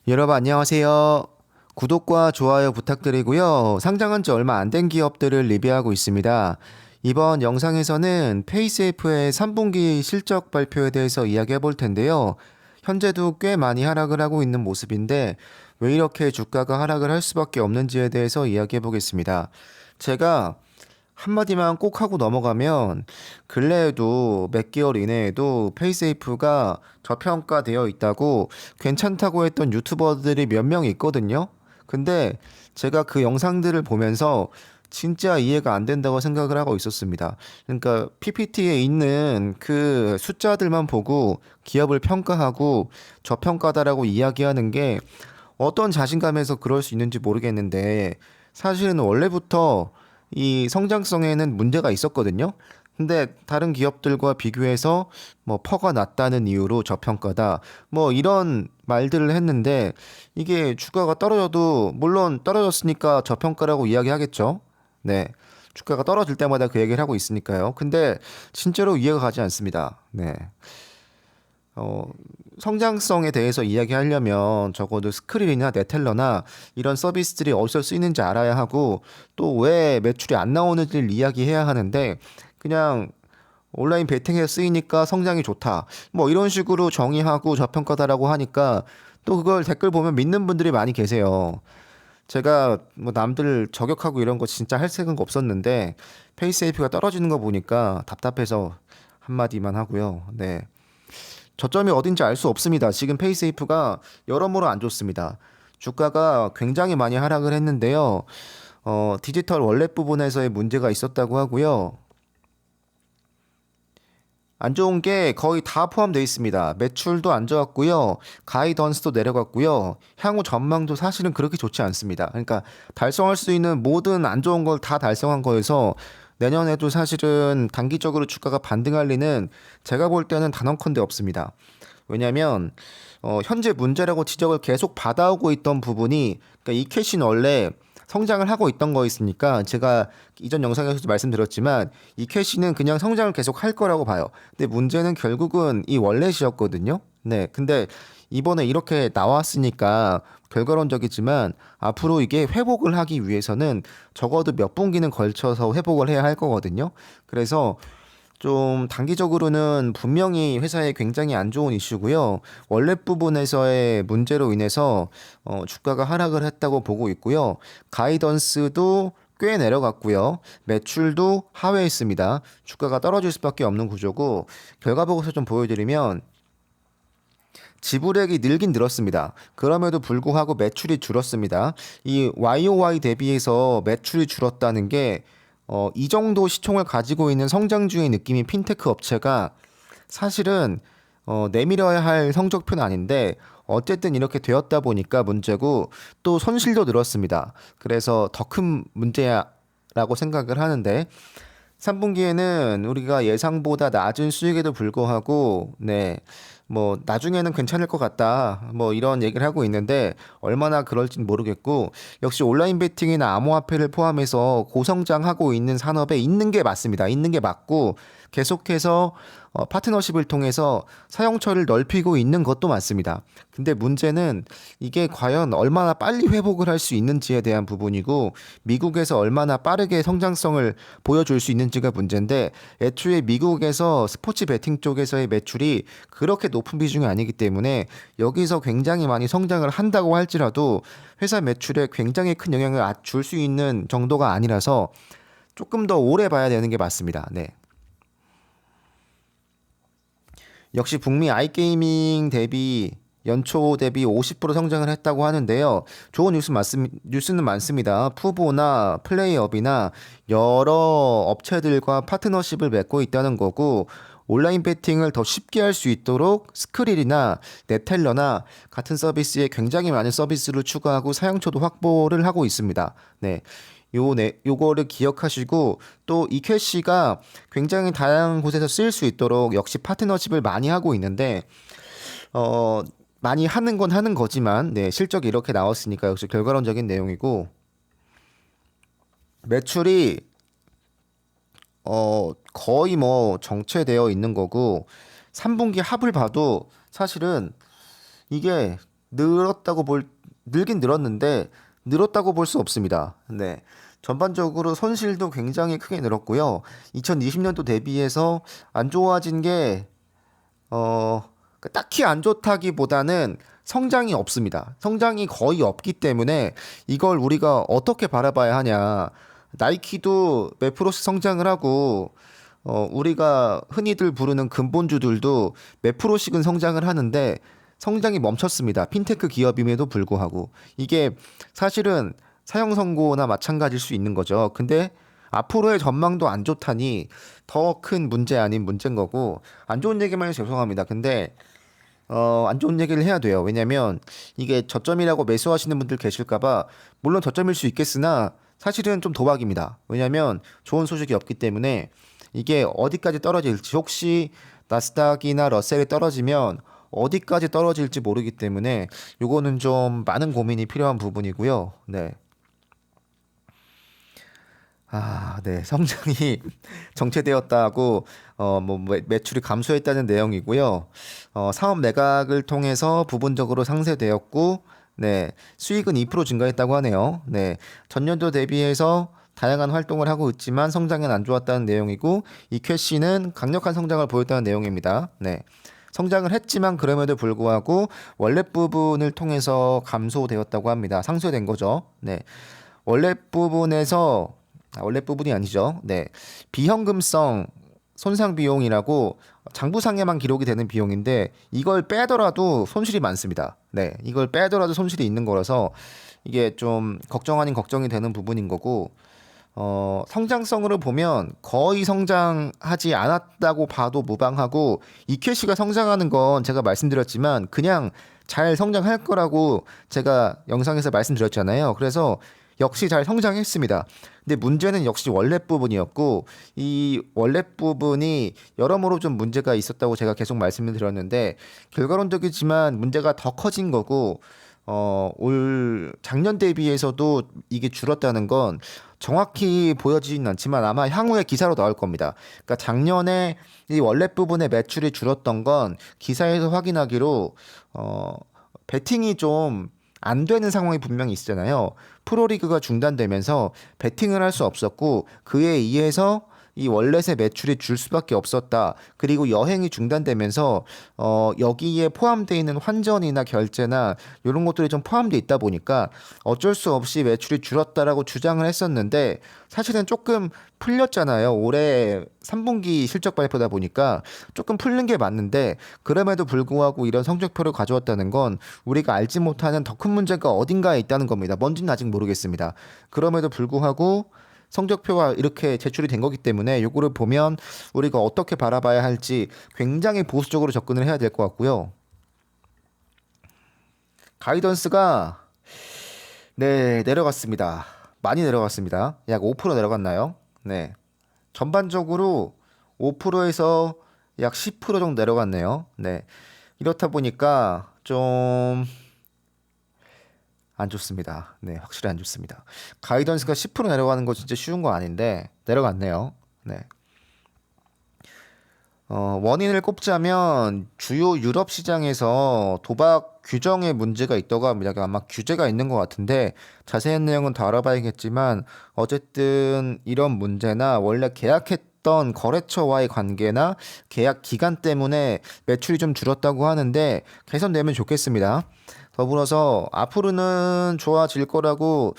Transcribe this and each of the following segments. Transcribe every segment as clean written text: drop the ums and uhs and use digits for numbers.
여러분 안녕하세요. 구독과 좋아요 부탁드리고요. 상장한 지 얼마 안 된 기업들을 리뷰하고 있습니다. 이번 영상에서는 페이스F의 3분기 실적 발표에 대해서 이야기해 볼 텐데요. 현재도 꽤 많이 하락을 하고 있는 모습인데 왜 이렇게 주가가 하락을 할 수밖에 없는지에 대해서 이야기해 보겠습니다. 제가 한마디만 꼭 하고 넘어가면 근래에도 몇 개월 이내에도 페이세이프가 저평가되어 있다고 괜찮다고 했던 유튜버들이 몇 명 있거든요. 근데 제가 그 영상들을 보면서 진짜 이해가 안 된다고 생각을 하고 있었습니다. 그러니까 PPT에 있는 그 숫자들만 보고 기업을 평가하고 저평가다라고 이야기하는 게 어떤 자신감에서 그럴 수 있는지 모르겠는데 사실은 원래부터 이 성장성에는 문제가 있었거든요. 근데 다른 기업들과 비교해서 뭐 퍼가 낮다는 이유로 저평가다 뭐 이런 말들을 했는데 이게 주가가 떨어져도 물론 떨어졌으니까 저평가라고 이야기하겠죠. 네. 주가가 떨어질 때마다 그 얘기를 하고 있으니까요. 근데 진짜로 이해가 가지 않습니다. 네. 어, 성장성에 대해서 이야기하려면 적어도 스크릴이나 네텔러나 이런 서비스들이 어디서 쓰이는지 알아야 하고 또 왜 매출이 안 나오는지를 이야기해야 하는데 그냥 온라인 베팅에 쓰이니까 성장이 좋다. 뭐 이런 식으로 정의하고 저평가다라고 하니까 또 그걸 댓글 보면 믿는 분들이 많이 계세요. 제가 뭐 남들 저격하고 이런 거 진짜 할 생각 없었는데 페이스AP가 떨어지는 거 보니까 답답해서 한마디만 하고요. 네. 저점이 어딘지 알 수 없습니다. 지금 페이세이프가 여러모로 안 좋습니다. 주가가 굉장히 많이 하락을 했는데요. 디지털 월렛 부분에서의 문제가 있었다고 하고요. 안 좋은 게 거의 다 포함되어 있습니다. 매출도 안 좋았고요. 가이던스도 내려갔고요. 향후 전망도 사실은 그렇게 좋지 않습니다. 그러니까 달성할 수 있는 모든 안 좋은 걸 다 달성한 거여서 내년에도 사실은 단기적으로 주가가 반등할 리는 제가 볼 때는 단언컨대 없습니다. 왜냐하면 현재 문제라고 지적을 계속 받아오고 있던 부분이 그러니까 이 캐시는 원래 성장을 하고 있던 거였으니까 제가 이전 영상에서도 말씀드렸지만 이 캐시는 그냥 성장을 계속 할 거라고 봐요. 근데 문제는 결국은 이 월렛이었거든요. 네. 근데 이번에 이렇게 나왔으니까 결과론적이지만 앞으로 이게 회복을 하기 위해서는 적어도 몇 분기는 걸쳐서 회복을 해야 할 거거든요. 그래서 좀 단기적으로는 분명히 회사에 굉장히 안 좋은 이슈고요. 원래 부분에서의 문제로 인해서 주가가 하락을 했다고 보고 있고요. 가이던스도 꽤 내려갔고요. 매출도 하회했습니다. 주가가 떨어질 수밖에 없는 구조고 결과 보고서 좀 보여드리면 지불액이 늘긴 늘었습니다. 그럼에도 불구하고 매출이 줄었습니다. 이 YOY 대비해서 매출이 줄었다는 게 이 정도 시총을 가지고 있는 성장주의 느낌인 핀테크 업체가 사실은 내밀어야 할 성적표는 아닌데 어쨌든 이렇게 되었다 보니까 문제고 또 손실도 늘었습니다. 그래서 더 큰 문제야라고 생각을 하는데 3분기에는 우리가 예상보다 낮은 수익에도 불구하고 뭐 나중에는 괜찮을 것 같다. 뭐 이런 얘기를 하고 있는데 얼마나 그럴진 모르겠고 역시 온라인 베팅이나 암호화폐를 포함해서 고성장하고 있는 산업에 있는 게 맞습니다. 있는 게 맞고 계속해서 파트너십을 통해서 사용처를 넓히고 있는 것도 맞습니다. 근데 문제는 이게 과연 얼마나 빨리 회복을 할 수 있는지에 대한 부분이고 미국에서 얼마나 빠르게 성장성을 보여줄 수 있는지가 문제인데 애초에 미국에서 스포츠 베팅 쪽에서의 매출이 그렇게 높은 비중이 아니기 때문에 여기서 굉장히 많이 성장을 한다고 할지라도 회사 매출에 굉장히 큰 영향을 줄 수 있는 정도가 아니라서 조금 더 오래 봐야 되는 게 맞습니다. 네. 역시 북미 아이게이밍 대비 연초 대비 50% 성장을 했다고 하는데요. 좋은 뉴스는 많습니다. 푸보나 플레이업이나 여러 업체들과 파트너십을 맺고 있다는 거고 온라인 베팅을 더 쉽게 할 수 있도록 스크릴이나 네텔러나 같은 서비스에 굉장히 많은 서비스를 추가하고 사용처도 확보를 하고 있습니다. 네. 요거를 기억하시고 또 이캐시가 굉장히 다양한 곳에서 쓰일 수 있도록 역시 파트너십을 많이 하고 있는데 어 많이 하는 건 하는 거지만 실적이 이렇게 나왔으니까 역시 결과론적인 내용이고 매출이 거의 뭐 정체되어 있는 거고 3분기 합을 봐도 사실은 이게 늘었다고 볼 늘긴 늘었는데 늘었다고 볼 수 없습니다. 네. 전반적으로 손실도 굉장히 크게 늘었고요. 2020년도 대비해서 안 좋아진 게 딱히 안 좋다기보다는 성장이 없습니다. 성장이 거의 없기 때문에 이걸 우리가 어떻게 바라봐야 하냐. 나이키도 몇 프로씩 성장을 하고 우리가 흔히들 부르는 근본주들도 몇 프로씩은 성장을 하는데 성장이 멈췄습니다. 핀테크 기업임에도 불구하고 이게 사실은 사형 선고나 마찬가지일 수 있는 거죠. 근데 앞으로의 전망도 안 좋다니 더 큰 문제 아닌 문제인 거고 안 좋은 얘기만 해서 죄송합니다. 근데 안 좋은 얘기를 해야 돼요. 왜냐면 이게 저점이라고 매수하시는 분들 계실까봐 물론 저점일 수 있겠으나 사실은 좀 도박입니다. 왜냐면 좋은 소식이 없기 때문에 이게 어디까지 떨어질지 혹시 나스닥이나 러셀이 떨어지면 어디까지 떨어질지 모르기 때문에 요거는 좀 많은 고민이 필요한 부분이고요. 네. 네. 성장이 정체되었다고 뭐 매출이 감소했다는 내용이고요. 사업 매각을 통해서 부분적으로 상쇄되었고, 네. 수익은 2% 증가했다고 하네요. 네. 전년도 대비해서 다양한 활동을 하고 있지만 성장은 안 좋았다는 내용이고, 이쾌씨는 강력한 성장을 보였다는 내용입니다. 네. 성장을 했지만 그럼에도 불구하고 원래 부분을 통해서 감소되었다고 합니다. 상쇄된 거죠. 네. 원래 부분에서 원래 부분이 아니죠. 네. 비현금성 손상 비용이라고 장부상에만 기록이 되는 비용인데 이걸 빼더라도 손실이 많습니다. 네. 이걸 빼더라도 손실이 있는 거라서 이게 좀 걱정 아닌 걱정이 되는 부분인 거고 성장성으로 보면 거의 성장하지 않았다고 봐도 무방하고 이케시가 성장하는 건 제가 말씀드렸지만 그냥 잘 성장할 거라고 제가 영상에서 말씀드렸잖아요. 그래서 역시 잘 성장했습니다. 근데 문제는 역시 원래 부분이었고 이 원래 부분이 여러모로 좀 문제가 있었다고 제가 계속 말씀을 드렸는데 결과론적이지만 문제가 더 커진 거고 올 작년 대비해서도 이게 줄었다는 건 정확히 보여지진 않지만 아마 향후에 기사로 나올 겁니다. 그러니까 작년에 이 원래 부분의 매출이 줄었던 건 기사에서 확인하기로 배팅이 좀 안 되는 상황이 분명히 있잖아요. 프로리그가 중단되면서 배팅을 할 수 없었고 그에 의해서 이 월렛의 매출이 줄 수밖에 없었다. 그리고 여행이 중단되면서 여기에 포함되어 있는 환전이나 결제나 이런 것들이 좀 포함되어 있다 보니까 어쩔 수 없이 매출이 줄었다라고 주장을 했었는데 사실은 조금 풀렸잖아요. 올해 3분기 실적 발표다 보니까 조금 풀린 게 맞는데 그럼에도 불구하고 이런 성적표를 가져왔다는 건 우리가 알지 못하는 더 큰 문제가 어딘가에 있다는 겁니다. 뭔지는 아직 모르겠습니다. 그럼에도 불구하고 성적표가 이렇게 제출이 된 거기 때문에 요거를 보면 우리가 어떻게 바라봐야 할지 굉장히 보수적으로 접근을 해야 될 것 같고요. 가이던스가 네, 내려갔습니다. 많이 내려갔습니다. 약 5% 내려갔나요? 네. 전반적으로 5%에서 약 10% 정도 내려갔네요. 네. 이렇다 보니까 좀 안 좋습니다. 네, 확실히 안 좋습니다. 가이던스가 10% 내려가는 거 진짜 쉬운 거 아닌데 내려갔네요. 네. 원인을 꼽자면 주요 유럽 시장에서 도박 규정에 문제가 있다고 합니다. 아마 규제가 있는 것 같은데 자세한 내용은 더 알아봐야겠지만 어쨌든 이런 문제나 원래 계약했던 거래처와의 관계나 계약 기간 때문에 매출이 좀 줄었다고 하는데 개선되면 좋겠습니다. 더불어서 앞으로는 좋아질 거라고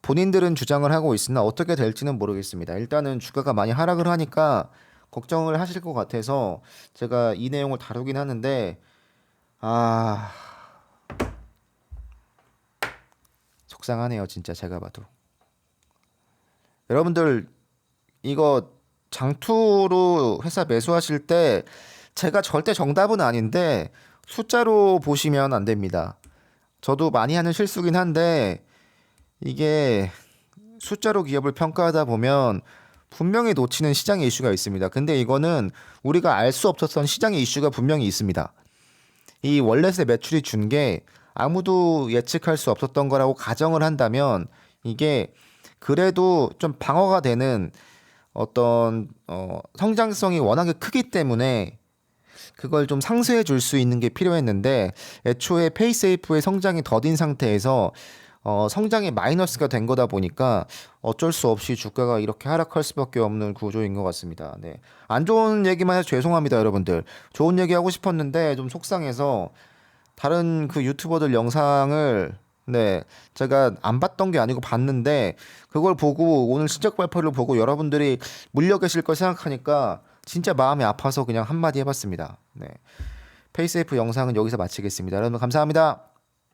본인들은 주장을 하고 있으나 어떻게 될지는 모르겠습니다. 일단은 주가가 많이 하락을 하니까 걱정을 하실 것 같아서 제가 이 내용을 다루긴 하는데 아 속상하네요 진짜 제가 봐도. 여러분들 이거 장투로 회사 매수하실 때 제가 절대 정답은 아닌데 숫자로 보시면 안 됩니다. 저도 많이 하는 실수긴 한데 이게 숫자로 기업을 평가하다 보면 분명히 놓치는 시장의 이슈가 있습니다. 근데 이거는 우리가 알 수 없었던 시장의 이슈가 분명히 있습니다. 이 월렛의 매출이 준 게 아무도 예측할 수 없었던 거라고 가정을 한다면 이게 그래도 좀 방어가 되는 어떤 성장성이 워낙에 크기 때문에 그걸 좀 상쇄해 줄 수 있는 게 필요했는데 애초에 페이세이프의 성장이 더딘 상태에서 성장이 마이너스가 된 거다 보니까 어쩔 수 없이 주가가 이렇게 하락할 수밖에 없는 구조인 것 같습니다. 네. 안 좋은 얘기만 해서 죄송합니다, 여러분들. 좋은 얘기 하고 싶었는데 좀 속상해서 다른 그 유튜버들 영상을 네, 제가 안 봤던 게 아니고 봤는데 그걸 보고 오늘 실적 발표를 보고 여러분들이 물려 계실 걸 생각하니까 진짜 마음이 아파서 그냥 한마디 해봤습니다. 네. 페이스F 영상은 여기서 마치겠습니다. 여러분 감사합니다.